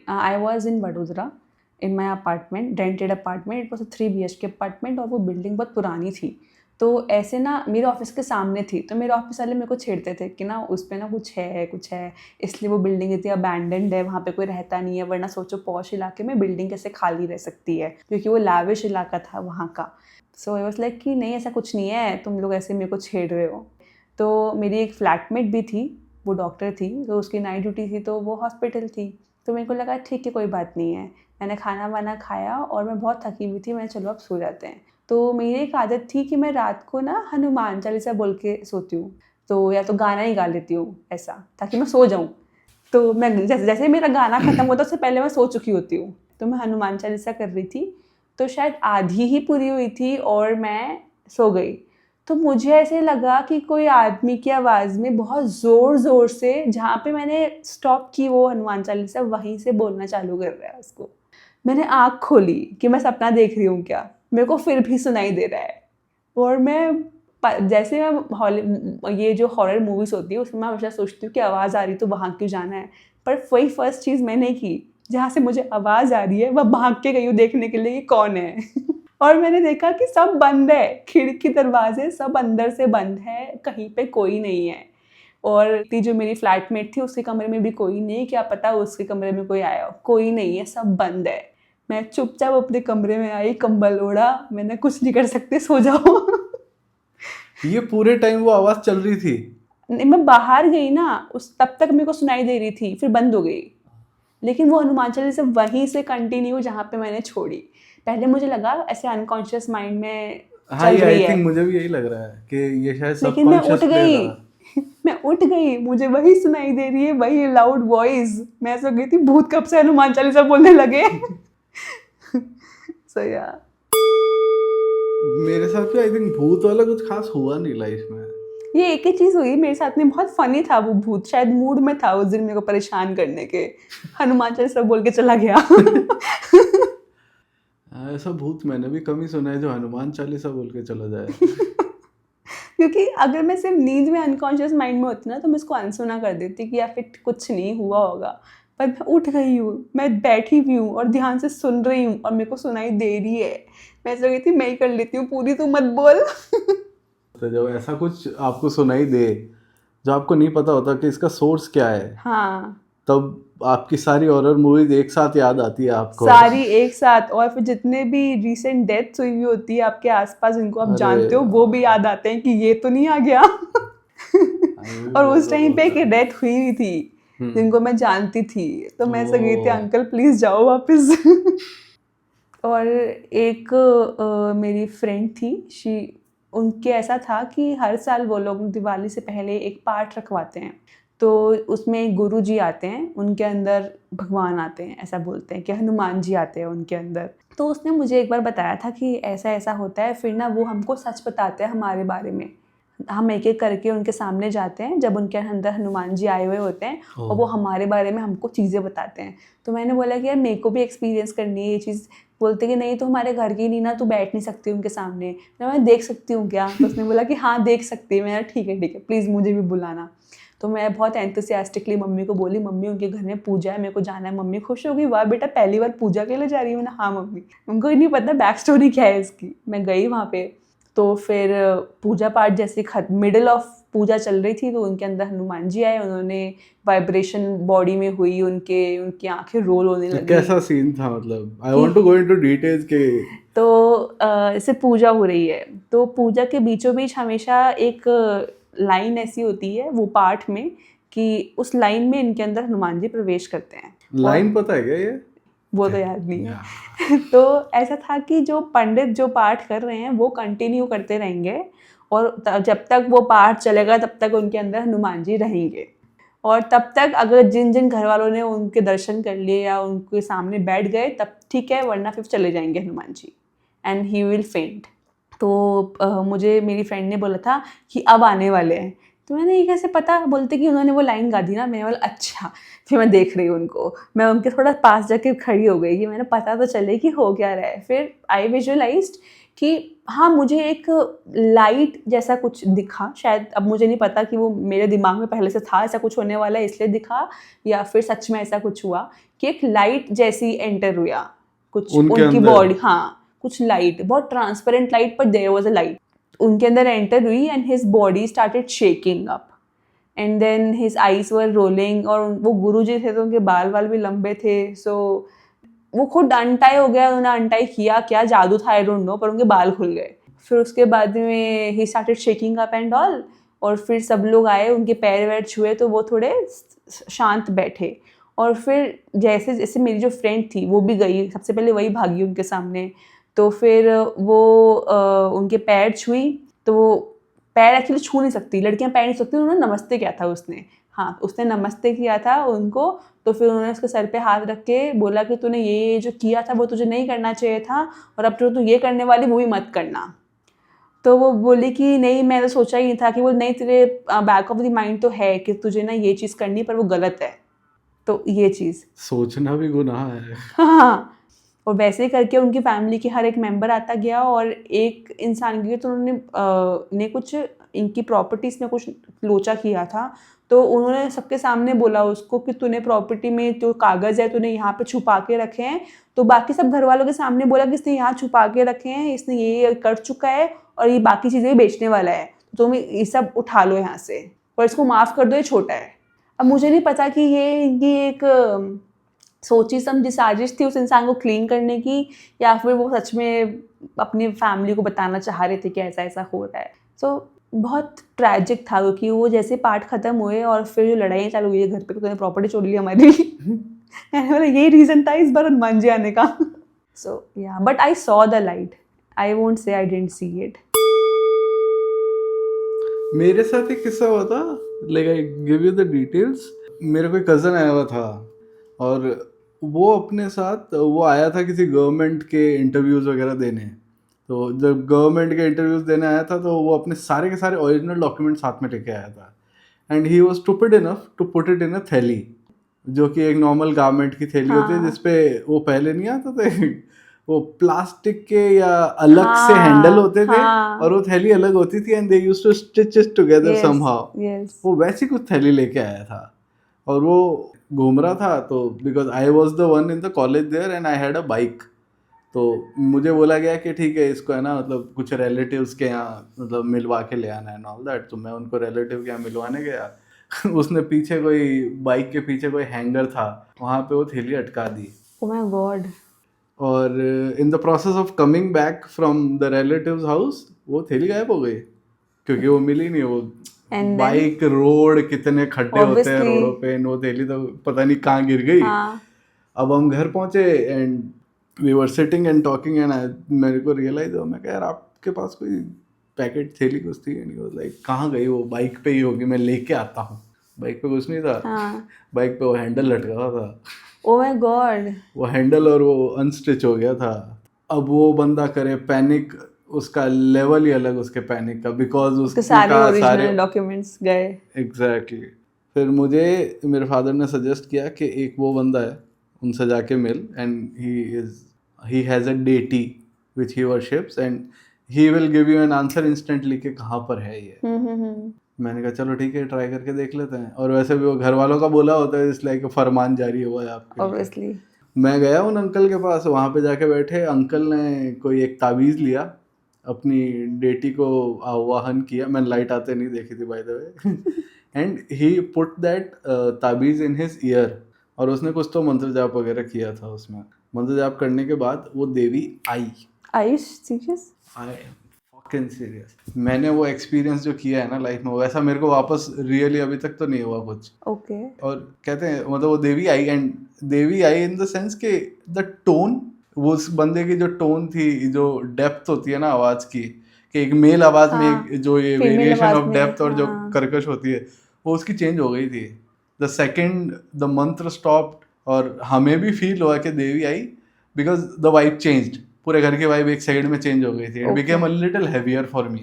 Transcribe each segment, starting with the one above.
I was in Vadodara in my apartment, rented apartment. It was a 3 BHK apartment और वो building बहुत पुरानी थी। तो ऐसे ना मेरे ऑफिस के सामने थी, तो मेरे ऑफिस वाले मेरे को छेड़ते थे कि ना उस पर ना कुछ है, इसलिए वो बिल्डिंग इतनी अबैंडेंड है, वहाँ पे कोई रहता नहीं है, वरना सोचो पॉश इलाके में बिल्डिंग कैसे खाली रह सकती है, क्योंकि वो लाविश इलाका था वहाँ का। सो आई वाज लाइक कि नहीं ऐसा कुछ नहीं है, तुम लोग ऐसे मेरे को छेड़ रहे हो। तो मेरी एक फ्लैटमेट भी थी, वो डॉक्टर थी, तो उसकी नाइट ड्यूटी थी, तो वो हॉस्पिटल थी। तो मेरे को लगा ठीक है कोई बात नहीं है। मैंने खाना वाना खाया और मैं बहुत थकी हुई थी, मैंने चलो अब सो जाते हैं। तो मेरी एक आदत थी कि मैं रात को ना हनुमान चालीसा बोल के सोती हूँ, तो या तो गाना ही गा लेती हूँ ऐसा, ताकि मैं सो जाऊँ। तो मैं जैसे जैसे मेरा गाना ख़त्म होता उससे पहले मैं सो चुकी होती हूँ। तो मैं हनुमान चालीसा कर रही थी, तो शायद आधी ही पूरी हुई थी और मैं सो गई। तो मुझे ऐसे लगा कि कोई आदमी की आवाज़ में बहुत ज़ोर ज़ोर से, जहाँ पे मैंने स्टॉप की वो हनुमान चालीसा, वहीं से बोलना चालू कर रहा है उसको। मैंने आँख खोली कि मैं सपना देख रही हूँ क्या, मेरे को फिर भी सुनाई दे रहा है। और जैसे मैं ये जो हॉरर मूवीज़ होती है उसमें मैं हमेशा सोचती हूँ कि आवाज़ आ रही तो वहाँ क्यों जाना है, पर वही फर्स्ट चीज़ मैंने की, जहाँ से मुझे आवाज़ आ रही है वह भाग के गई हूँ देखने के लिए कि कौन है। और मैंने देखा कि सब बंद है, खिड़की दरवाजे सब अंदर से बंद है, कहीं पे कोई नहीं है। और जो मेरी फ्लैटमेट थी उसके कमरे में भी कोई नहीं, क्या पता उसके कमरे में कोई आया हो, कोई नहीं है, सब बंद है। मैं चुपचाप अपने कमरे में आई, कंबल ओढ़ा, मैंने कुछ नहीं कर सकते, सो जाओ। ये पूरे टाइम वो आवाज चल रही थी? मैं बाहर गई ना, उस तब तक मेरे को सुनाई दे रही थी, फिर बंद हो गई। लेकिन वो हनुमान चालीसा वहीं से कंटिन्यू जहाँ पे मैंने छोड़ी। पहले मुझे लगा ऐसे अनकॉन्शियस माइंड में हाँ, चल ये आई रही है, थिंक मुझे भी यही लग रहा है कि ये शायद लेकिन मैं उठ सबकॉन्शियस प्ले गई। रहा। मैं उठ गई, मुझे वही सुनाई दे रही है, वही लाउड वॉइस। मैं ऐसा गई थी भूत कब से हनुमान चालीसा बोलने लगे। सो या मेरे साथ भी आई थिंक भूत वाला कुछ खास हुआ नहीं लाइफ में। ये एक ही चीज हुई मेरे साथ में, बहुत फनी था वो भूत, शायद मूड में था उस दिन मेरे को परेशान करने के, हनुमान चालीसा बोल के चला गया। ऐसा भूत मैंने भी कम ही सुना है जो हनुमान चालीसा बोल के चला जाए। क्योंकि अगर मैं सिर्फ नींद में अनकॉन्शियस माइंड में होती ना, तो मैं इसको अनसुना कर देती कि या फिर कुछ नहीं हुआ होगा। पर मैं उठ गई हूँ, मैं बैठी हुई हूँ और ध्यान से सुन रही हूँ और मेरे को सुनाई दे रही है। मैं ऐसा कहती मैं ही कर लेती हूँ पूरी, तू मत बोल। तो जब ऐसा कुछ आपको सुनाई दे जो आपको नहीं पता होता कि इसका सोर्स क्या है, हाँ, तब आपकी सारी हॉरर मूवीज एक साथ याद आती है आपको। सारी एक साथ, और फिर जितने भी रिसेंट डेथ्स हुई हुई होती है आपके आसपास जिनको आप अरे जानते हो, वो भी याद आते हैं कि ये तो नहीं आ गया। ये भी और बहुत उस बार टाइम पे होता एक है। डेथ हुई हुई थी जिनको मैं जानती थी, तो मैं ऐसा गई थी ओ, अंकल प्लीज जाओ वापस। और एक मेरी फ्रेंड थी, उनके ऐसा था कि हर साल वो लोग दिवाली से पहले एक पाठ रखवाते हैं। तो उसमें गुरु जी आते हैं, उनके अंदर भगवान आते हैं, ऐसा बोलते हैं कि हनुमान जी आते हैं उनके अंदर। तो उसने मुझे एक बार बताया था कि ऐसा ऐसा होता है, फिर ना वो हमको सच बताते हैं हमारे बारे में। हम एक एक करके उनके सामने जाते हैं जब उनके अंदर हनुमान जी आए हुए होते हैं, और वो हमारे बारे में हमको चीज़ें बताते हैं। तो मैंने बोला कि यार मेरे को भी एक्सपीरियंस करनी है ये चीज़। बोलते कि नहीं तो हमारे घर की नहीं ना, तू बैठ नहीं सकती उनके सामने। मैं देख सकती हूँ क्या? तो उसने बोला कि हाँ देख सकती है। मैंने ठीक है प्लीज़ मुझे भी बुलाना। तो मैं बहुत एंथुसियास्टिकली मम्मी को बोली, मम्मी उनके घर में पूजा है, मेरे को जाना है। मम्मी खुश हो गई, वाह बेटा पहली बार पूजा के लिए जा रही हूँ। मैंने हाँ मम्मी, उनको ही नहीं पता बैक स्टोरी क्या है इसकी। मैं गई वहाँ पे, तो फिर पूजा पाठ जैसे मिडिल ऑफ पूजा चल रही थी, तो उनके अंदर हनुमान जी आए। उन्होंने वाइब्रेशन बॉडी में हुई, उनकी आंखें रोल होने तो लगी कैसा सीन था? मतलब आई कि want to go into details के। तो ऐसे पूजा हो रही है, तो पूजा के बीचों बीच हमेशा एक लाइन ऐसी होती है वो पाठ में, कि उस लाइन में इनके अंदर हनुमान जी प्रवेश करते हैं। और लाइन पता है क्या ये? वो तो याद नहीं या है। तो ऐसा था कि जो पंडित जो पाठ कर रहे हैं वो कंटिन्यू करते रहेंगे, और जब तक वो पाठ चलेगा तब तक उनके अंदर हनुमान जी रहेंगे। और तब तक अगर जिन जिन घर वालों ने उनके दर्शन कर लिए या उनके सामने बैठ गए तब ठीक है, वरना फिर चले जाएंगे Hanuman ji, and he will फेंट। तो मुझे मेरी फ्रेंड ने बोला था कि अब आने वाले हैं। तो मैंने ये कैसे पता? बोलते कि उन्होंने वो लाइन गा दी ना। मैंने बोला अच्छा। फिर मैं देख रही हूँ उनको, मैं उनके थोड़ा पास जाके खड़ी हो गई कि मैंने पता तो चले कि हो क्या रहा है। फिर आई विजुअलाइज्ड कि हाँ मुझे एक लाइट जैसा कुछ दिखा, शायद अब मुझे नहीं पता कि वो मेरे दिमाग में पहले से था ऐसा कुछ होने वाला है इसलिए दिखा, या फिर सच में ऐसा कुछ हुआ कि एक लाइट जैसी एंटर हुआ कुछ उनके उनकी अंदर? बॉडी, हाँ कुछ लाइट, बहुत ट्रांसपेरेंट लाइट, पर देयर वाज अ लाइट उनके अंदर एंटर हुई and his body started shaking up and then his eyes were rolling. और वो गुरुजी थे तो उनके बाल वाल भी लंबे थे, सो वो खुद अनटाई हो गया, उन्होंने अनटाई किया, क्या जादू था आई डोंट नो, पर उनके बाल खुल गए। फिर उसके बाद में he started shaking up and all, और फिर सब लोग आए, उनके पैर वैर छुए तो वो थोड़े शांत बैठे। और फिर जैसे जैसे मेरी जो फ्रेंड थी वो भी गई, सबसे पहले वही भागी उनके सामने, तो फिर वो उनके पैर छुई, तो वो पैर एक्चुअली छू नहीं सकती, लड़कियां पैर नहीं सकती, उन्होंने नमस्ते किया था उसने, हाँ उसने नमस्ते किया था उनको। तो फिर उन्होंने उसके सर पे हाथ रख के बोला कि तूने ये जो किया था वो तुझे नहीं करना चाहिए था, और अब जो तू ये करने वाली वो भी मत करना। तो वो बोली कि नहीं मैंने सोचा ही नहीं था, कि वो नहीं तेरे बैक ऑफ द माइंड तो है कि तुझे ना ये चीज़ करनी, पर वो गलत है, तो ये चीज़ सोचना भी गुनाह है। हाँ। और वैसे ही करके उनकी फैमिली के हर एक मेंबर आता गया, और एक इंसान के तो उन्होंने ने कुछ इनकी प्रॉपर्टीज़ में कुछ लोचा किया था, तो उन्होंने सबके सामने बोला उसको कि तूने प्रॉपर्टी में जो कागज़ है तूने यहाँ पे छुपा के रखे हैं, तो बाकी सब घर वालों के सामने बोला कि इसने यहाँ छुपा के रखे हैं, इसने ये कर चुका है और ये बाकी चीज़ें भी बेचने वाला है, तो तुम ये सब उठा लो यहाँ से और इसको माफ़ कर दो, ये छोटा है। अब मुझे नहीं पता कि ये इनकी एक सोची समझी साजिश थी उस इंसान को क्लीन करने की, या फिर वो सच में अपनी फैमिली को बताना चाह रहे थे कि ऐसा ऐसा हो रहा है। सो बहुत ट्रैजिक था, क्योंकि वो जैसे पार्ट ख़त्म हुए और फिर जो लड़ाई चालू हुई है घर पे, तो तूने प्रॉपर्टी छोड़ ली हमारी मैंने बोला यही रीज़न था इस बार मान जाने का। सो या but I saw the light, I won't say I didn't see it. मेरे साथ एक किस्सा हुआ था, like I give you the details. मेरे कोई कज़न आया हुआ था, और वो अपने साथ वो आया था किसी गवर्नमेंट के इंटरव्यूज़ वगैरह देने। तो जब गवर्नमेंट के इंटरव्यूज़ देने आया था, तो वो अपने सारे के सारे ओरिजिनल डॉक्यूमेंट साथ में लेके आया था। And he was stupid enough to put it in a थैली, जो कि एक नॉर्मल गारमेंट की थैली होती है, जिसपे वो पहले नहीं आते थे वो प्लास्टिक के या अलग से हैंडल होते थे, और वो थैली अलग होती थी, and they used to stitch it together somehow. वो वैसी कुछ थैली लेके आया था, और वो घूम रहा था। तो because I was the one in the college there and I had a bike, तो मुझे बोला गया कि ठीक है इसको है ना, मतलब कुछ रिलेटिव्स के यहाँ मतलब मिलवा के ले आना है एंड ऑल दैट। तो मैं उनको रिलेटिव के यहाँ मिलवाने गया उसने पीछे कोई बाइक के पीछे कोई हैंगर था, वहाँ पे वो थैली अटका दी। ओह माय गॉड। और in the process of coming back from the relatives house वो थैली गायब हो गई, क्योंकि वो मिली नहीं। वो बाइक रोड कितने खड्डे होते हैं रोडों पे, वो थैली तो पता नहीं कहाँ गिर गई। अब हम घर पहुंचे and we were sitting and talking, and मेरे को रियलाइज हुआ, मैं कह यार आपके पास कोई पैकेट थैली कुछ थी? एंड ही वाज लाइक कहाँ गई? वो बाइक पे ही होगी, मैं लेके आता हूँ। बाइक पे कुछ नहीं था, बाइक पे वो हैंडल लटका हुआ था। ओह माय गॉड। वो हैंडल और वो अनस्टिच हो गया था। अब वो बंदा करे पैनिक, उसका लेवल ही अलग उसके पैनिक का, बिकॉज उसके सारे डॉक्यूमेंट्स गए। एग्जैक्टली। फिर मुझे मेरे फादर ने सजेस्ट किया कि एक वो बंदा है, उनसे जाके मिल, and he has a deity which he worships and he will give you an answer instantly कि कहाँ पर है ये। मैंने कहा चलो ठीक है ट्राई करके देख लेते हैं, और वैसे भी वो घर वालों का बोला होता है इसलिए कि फरमान जारी हुआ है आपके। ऑब्वियसली मैं गया उन अंकल के पास, वहाँ पे जाके बैठे, अंकल ने कोई एक ताबीज़ लिया, अपनी डेटी को आवाहन किया। मैंने लाइट आते नहीं देखी थी by the way and he put that ताबीज़ इन हिज ईयर, और उसने कुछ तो मंत्र जाप वगैरह किया था उसमें। मंत्र जाप करने के बाद वो देवी आई सीरियस? I fucking serious. मैंने वो एक्सपीरियंस जो किया है ना लाइफ में, वैसा मेरे को वापस रियली अभी तक तो नहीं हुआ कुछ। ओके। और कहते हैं मतलब वो देवी आई, एंड देवी आई इन द सेंस के द टोन, वो उस बंदे की जो टोन थी, जो डेप्थ होती है ना आवाज की, कि एक मेल आवाज में जो ये वेरिएशन ऑफ डेप्थ और जो कर्कश होती है, वो उसकी चेंज हो गई थी द सेकेंड द मंत्र स्टॉप्ड। और हमें भी फील हुआ कि देवी आई, बिकॉज द वाइब चेंज्ड, पूरे घर की वाइब एक सेकंड में चेंज हो गई थी। It became a little heavier for me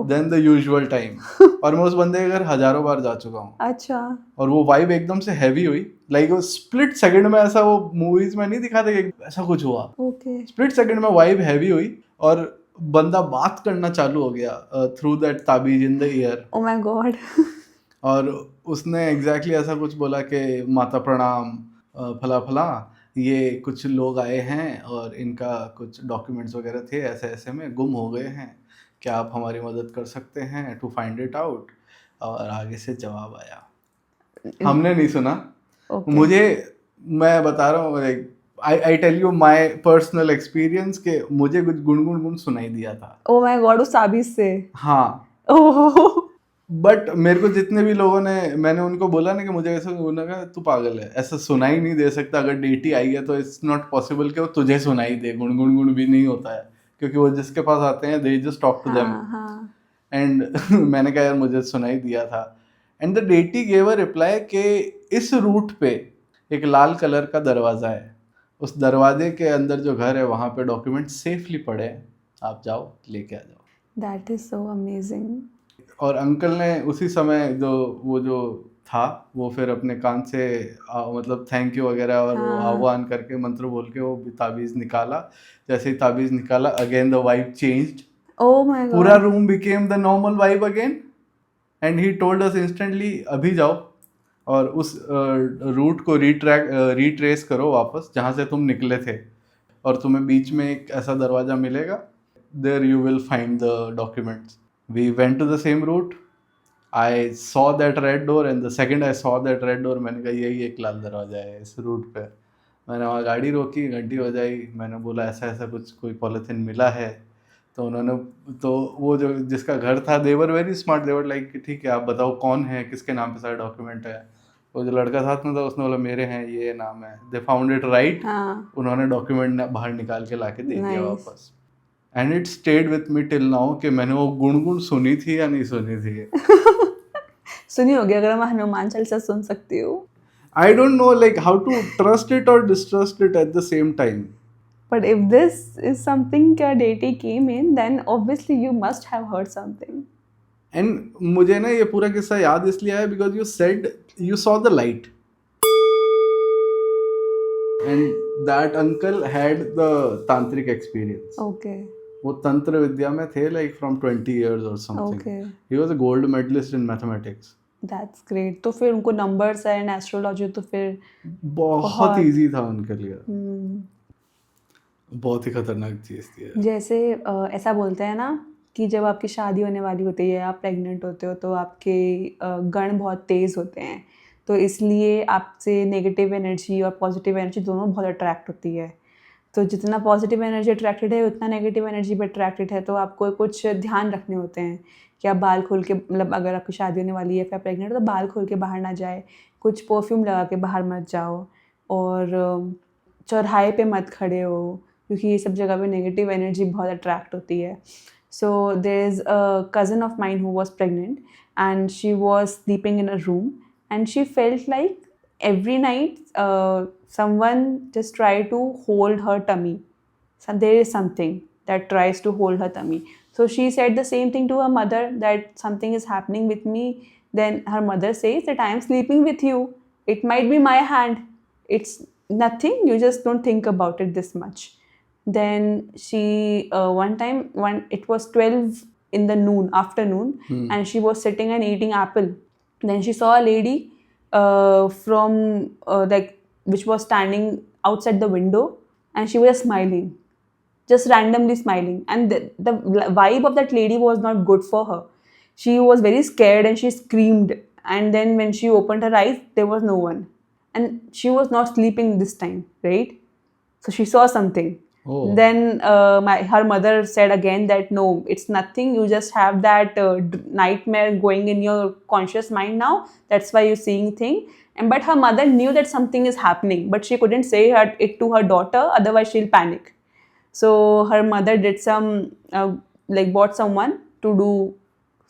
than the usual time. और मैं उस बंदे के घर हजारों बार जा चुका हूँ। अच्छा। और वो वाइब एकदम से हैवी हुई, लाइक वो स्प्लिट सेकंड में, ऐसा वो मूवीज में नहीं दिखाते कि ऐसा कुछ हुआ। ओके। स्प्लिट सेकंड में वाइब हैवी हुई, और बंदा बात करना चालू हो गया थ्रू दैट ताबीज in the year. Oh my god. और उसने एग्जैक्टली ऐसा कुछ बोला कि माता प्रणाम, फला फला, ये कुछ लोग आए हैं और इनका कुछ डॉक्यूमेंट्स वगैरह थे ऐसे ऐसे में गुम हो गए हैं, क्या आप हमारी मदद कर सकते हैं टू फाइंड इट आउट। और आगे से जवाब आया, हमने नहीं सुना। ओके। मुझे, मैं बता रहा हूँ, I tell you my personal experience के मुझे कुछ गुनगुन गुन सुनाई दिया था। ओ माय गॉड, उस ताबीज से? हाँ। ओह। बट मेरे को जितने भी लोगों ने, मैंने उनको बोला ना कि मुझे ऐसा, उन्होंने कहा तू पागल है, ऐसा सुनाई नहीं दे सकता, अगर डेटी आई है तो इट्स नॉट पॉसिबल कि वो तुझे सुनाई दे, गुण गुण भी नहीं होता है, क्योंकि वो जिसके पास आते हैं they just talk to them. हाँ। एंड मैंने कहा यार मुझे सुनाई दिया था। And the deity gave a reply कि इस रूट पे एक लाल कलर का दरवाज़ा है, उस दरवाजे के अंदर जो घर है वहाँ पे डॉक्यूमेंट सेफली पड़े हैं, आप जाओ लेके आ जाओ। That is so amazing. और अंकल ने उसी समय जो था वो फिर अपने कान से मतलब थैंक यू वगैरह और वो हाँ। आह्वान करके मंत्र बोल के वो ताबीज़ निकाला। जैसे ही ताबीज़ निकाला, again the vibe changed, oh my पूरा God. Room became the normal vibe again. And he told us instantly, अभी जाओ और उस रूट को रिट्रेस करो वापस जहाँ से तुम निकले थे, और तुम्हें बीच में एक ऐसा दरवाज़ा मिलेगा, there you will find the documents. We went to the same route, I saw that red door, and the second I saw that red door, मैंने कहा यही एक लाल दरवाज़ा है इस रूट पे। मैंने वहाँ गाड़ी रोकी, घंटी बजाई, मैंने बोला ऐसा ऐसा कुछ कोई पॉलिथीन मिला है। तो उन्होंने, तो वो जो जिसका घर था, देवर वेरी स्मार्ट, देवर लाइक ठीक है आप बताओ कौन है, किसके नाम पे सारा डॉक्यूमेंट है। वो जो लड़का साथ में था उसने बोला मेरे हैं, ये नाम है, दे फाउंड इट राइट। हाँ। उन्होंने डॉक्यूमेंट बाहर निकाल के लाके दे दिया नाइस। वापस। And it stayed with me till now कि मैंने वो गुण सुनी थी या नहीं सुनी थी। सुनी होगी, अगर मैं हनुमान चालीसा सुन सकती हूँ। I don't know like how to trust it or distrust it at the same time. But if this is something your deity came in, then obviously you must have heard something. And मुझे ना ये पूरा किस्सा याद इसलिए आया because you said you saw the light. And that uncle had the tantric experience. Okay. वो तंत्र विद्या में थे like from 20 years or something. Okay. He was a gold medalist in mathematics. That's great. तो फिर उनको numbers एंड एस्ट्रोलॉजी तो फिर बहुत इजी था उनके लिए। हम्म। बहुत ही खतरनाक चीज़ थी। जैसे ऐसा बोलते हैं ना कि जब आपकी शादी होने वाली होती है, आप प्रेग्नेंट होते हो, तो आपके गण बहुत तेज़ होते हैं, तो इसलिए आपसे नेगेटिव एनर्जी और पॉजिटिव एनर्जी दोनों बहुत अट्रैक्ट होती है। तो जितना पॉजिटिव एनर्जी अट्रैक्टेड है उतना नेगेटिव एनर्जी भी अट्रैक्टेड है। तो आपको कुछ ध्यान रखने होते हैं कि आप बाल खोल के, मतलब अगर आपकी शादी होने वाली है फिर प्रेग्नेंट हो तो बाल खोल के बाहर ना जाए, कुछ परफ्यूम लगा के बाहर मत जाओ, और चौराहे पे मत खड़े हो, क्योंकि ये सब जगह पे नेगेटिव एनर्जी बहुत अट्रैक्ट होती है। So there is a cousin of mine who was pregnant and she was sleeping in a room and she felt like every night someone just try to hold her tummy. So there is something that tries to hold her tummy. So she said the same thing to her mother, that something is happening with me. Then her mother says that I am sleeping with you, it might be my hand, it's nothing, you just don't think about it this much. Then she one time, when it was 12 in the afternoon, and she was sitting and eating apple, then she saw a lady from like which was standing outside the window, and she was smiling, just randomly smiling, and the vibe of that lady was not good for her. She was very scared and she screamed, and then when she opened her eyes there was no one, and she was not sleeping this time, right? So she saw something. Oh. Then her mother said again that no, it's nothing, you just have that nightmare going in your conscious mind now, that's why you're seeing thing. And but her mother knew that something is happening, but she couldn't say it to her daughter, otherwise she'll panic. So her mother did some like bought someone to do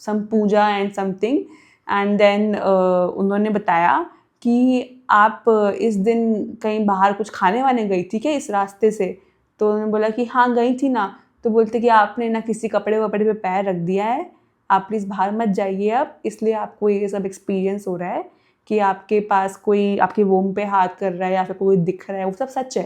some puja and something, and then उन्होंने बताया कि आप इस दिन कहीं बाहर कुछ खाने वाने गई थी क्या इस रास्ते से? तो उन्होंने बोला कि हाँ गई थी ना। तो बोलते कि आपने ना किसी कपड़े वपड़े पे पैर रख दिया है, आप प्लीज़ बाहर मत जाइए अब, इसलिए आपको ये सब एक्सपीरियंस हो रहा है कि आपके पास कोई आपके वोम पे हाथ कर रहा है या फिर कोई दिख रहा है, वो सब सच है,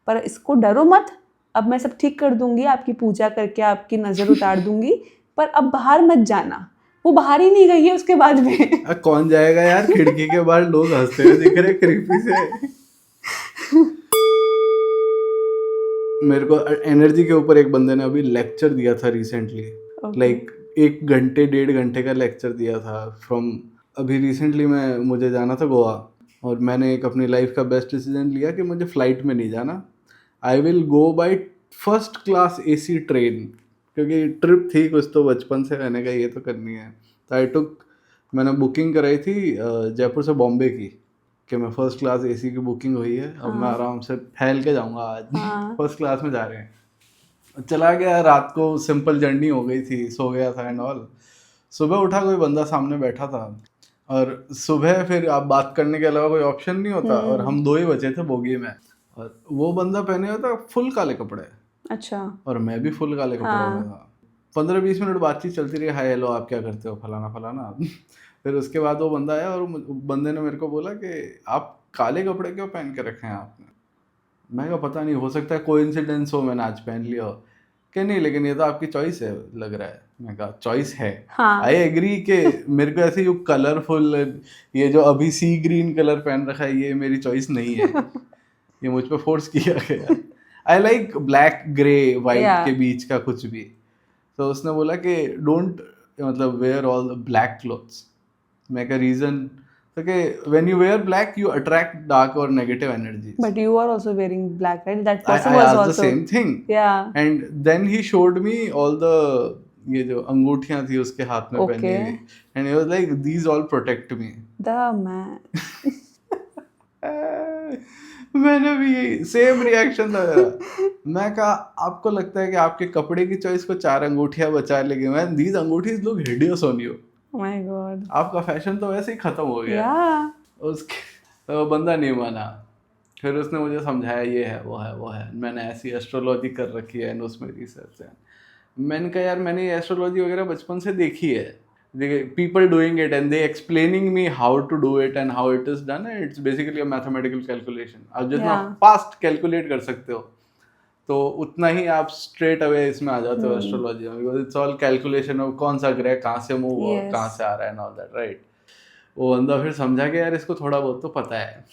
पर इसको डरो मत, अब मैं सब ठीक कर दूंगी, आपकी पूजा करके आपकी नज़र उतार दूंगी, पर अब बाहर मत जाना। वो बाहर ही नहीं गई है उसके बाद में। कौन जाएगा यार, खिड़की के बाहर लोग हंसते हुए दिख रहे क्रीपी से। मेरे को एनर्जी के ऊपर एक बंदे ने अभी लेक्चर दिया था रिसेंटली, लाइक 1 घंटे 1.5 घंटे का लेक्चर दिया था फ्रॉम, अभी रिसेंटली मुझे जाना था गोवा, और मैंने एक अपनी लाइफ का बेस्ट डिसीजन लिया कि मुझे फ्लाइट में नहीं जाना, I will go by first class AC train, क्योंकि ट्रिप थी कुछ तो बचपन से रहने का, ये तो करनी है। तो मैंने बुकिंग कराई थी जयपुर से बॉम्बे की, कि मैं फर्स्ट क्लास AC की बुकिंग हुई है, अब मैं आराम से फैल के जाऊंगा आज। फर्स्ट क्लास में जा रहे हैं। चला गया, रात को सिंपल जर्नी हो गई थी, सो गया था एंड ऑल। सुबह उठा, कोई बंदा सामने बैठा था, और सुबह फिर आप बात करने के अलावा कोई ऑप्शन नहीं होता, और हम 2 ही बचे थे बोगी में, और वो बंदा पहने हुआ था फुल काले कपड़े, अच्छा, और मैं भी फुल काले कपड़ों में था। 15-20 मिनट बातचीत चलती रही, हाय हेलो आप क्या करते हो, फलाना फलाना। फिर उसके बाद वो बंदा आया, और बंदे ने मेरे को बोला कि आप काले कपड़े क्यों पहन के रखे हैं आपने। मैं कहा पता नहीं, हो सकता है कोइंसिडेंस हो, मैंने आज पहन लिया हो। कि नहीं, लेकिन ये तो आपकी चॉइस है लग रहा है। मैं कहा चॉइस है, आई एग्री के मेरे को ऐसे यू कलरफुल, ये जो अभी सी ग्रीन कलर पहन रखा है, ये मेरी चॉइस नहीं है, ये मुझ पर फोर्स किया गया। I like black grey white के बीच का कुछ भी। तो उसने बोला कि डोंट मतलब wear all the black clothes. मैं का रीजन तो कि when you wear black you attract dark or negative energies. But you are also wearing black, right? That person I was asked also the same thing. Yeah. And then he showed me all the ये जो अंगूठियां थी उसके हाथ में पहनी हुई, and he was like these all protect me. The man. मैंने भी यही सेम रिएक्शन था मेरा। मैं कहा आपको लगता है कि आपके कपड़े की चॉइस को 4 अंगूठियां बचा लेगी, मैन दीज अंगूठीज look hideous on you. Oh my God. आपका फैशन तो वैसे ही खत्म हो गया। Yeah. उसके तो बंदा नहीं माना, फिर उसने मुझे समझाया ये है वो है वो है, मैंने ऐसी एस्ट्रोलॉजी कर रखी है एंड उसमें रिसर्च है। मैंने कहा यार मैंने ये एस्ट्रोलॉजी वगैरह बचपन से देखी है, people doing it and they explaining me how to do it and how it is done, and it's basically a mathematical calculation. आप जितना फास्ट कैलकुलेट कर सकते हो तो उतना ही आप स्ट्रेट अवे इसमें आ जाते हो एस्ट्रोलॉजी में, because it's all calculation of कौन सा ग्रह कहाँ से मूव हुआ, कहाँ से आ रहा है एंड ऑल दैट, राइट। वो बंदा फिर समझा कि यार इसको थोड़ा बहुत तो पता है।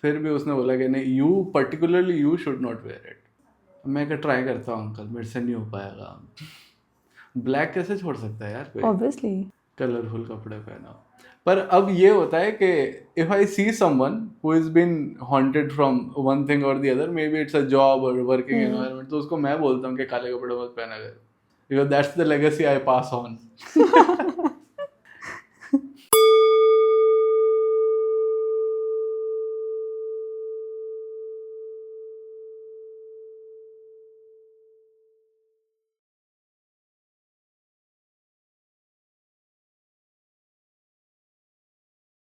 फिर भी उसने बोला कि नहीं, you particularly you should not wear it. मैं क्या ट्राई करता हूँ अंकल, मेरे से नहीं हो पाएगा। ब्लैक कैसे छोड़ सकता है यार कोई, ऑब्वियसली कलरफुल कपड़े पहना। पर अब ये होता है कि if I see someone who is been haunted from one thing और the other, may be it's a job और वर्किंग एनवायरनमेंट, तो उसको मैं बोलता हूँ कि काले कपड़े मत पहना कर, because that's the legacy I pass on.